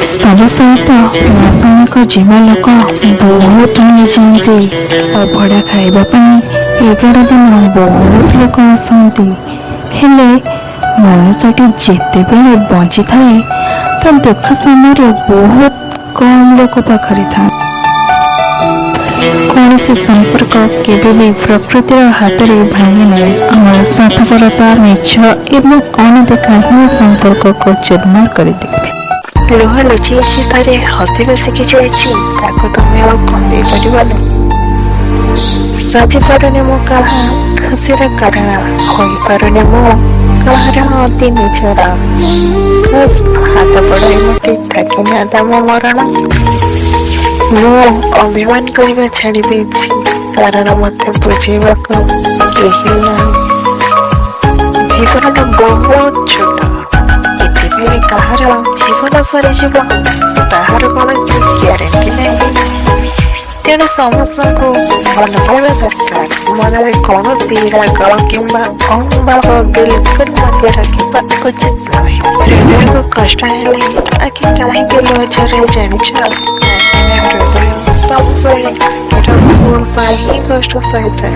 ସବୁ ସହିତ ରାସ୍ତାଙ୍କ ଯିବା ଲୋକ ବହୁତ ନେଇଯାଆନ୍ତି। ଅଭଡ଼ା ଖାଇବା ପାଇଁ 11 ଦିନ ବହୁତ ଲୋକ ଆସନ୍ତି। ହେଲେ ମଣିଷଟି ଯେତେବେଳେ ବଞ୍ଚିଥାଏ ତା ଦୁଃଖ ସମୟରେ ବହୁତ କମ୍ ଲୋକ ପାଖରେ ଥାଏ। କୌଣସି ସମ୍ପର୍କ କେବେ ବି ପ୍ରକୃତିର ହାତରେ ଭାଙ୍ଗେ ନାହିଁ। ଆମର ସ୍ୱାର୍ଥପରତା, ମିଛ ଏବଂ ଅଣଦେଖା ହିଁ ସମ୍ପର୍କକୁ ଚୁରମାର କରିଦିଏ। ଲୁହ ଲୁଚେଇଛି ଥରେ ହସିବା ଶିଖି ଯାଇଛି, ତାକୁ ତମେ ଆଉ କନ୍ଦେଇ ପାରିବନି। ସାଜିପାରୁନି ମୁଁ କାହା ଖୁସିର କାରଣ, ହୋଇପାରୁନି ମୁଁ କାହାର ଅତି ନିଜର। ହାତ ବଢ଼ାଇ ମୋତେ ଡାକିନାହାନ୍ତା ମୋ ମରଣ। ମୁଁ ଅଭିମାନ କରିବା ଛାଡ଼ି ଦେଇଛି, କାରଣ ମୋତେ ବୁଝେଇବାକୁ କେହି ନାହିଁ। ଜୀବନଟା ବହୁତ ଛୋଟ, କେତେବେଳେ କାହାର ଜୀବନ ସରିଯିବ ତାହାର କୌଣସି ଗ୍ୟାରେଣ୍ଟି ନାହିଁ। ତେଣୁ ସମସ୍ତଙ୍କୁ ଭଲ ପାଇବା ଦରକାର। ମନରେ କୌଣସି ରାଗ କିମ୍ବା ଅହଂଭାବ ବିଲକୁଲ ମଧ୍ୟ ରଖିବା ଉଚିତ ନୁହେଁ। ହୃଦୟକୁ କଷ୍ଟ ହେଲେ ଆଖି କାହିଁକି ଲୁହ ଝରେ ଜାଣିଛ? ସବୁବେଳେ ଭୁଲ ପାଇଁ ହିଁ କଷ୍ଟ ସହିଥାଏ।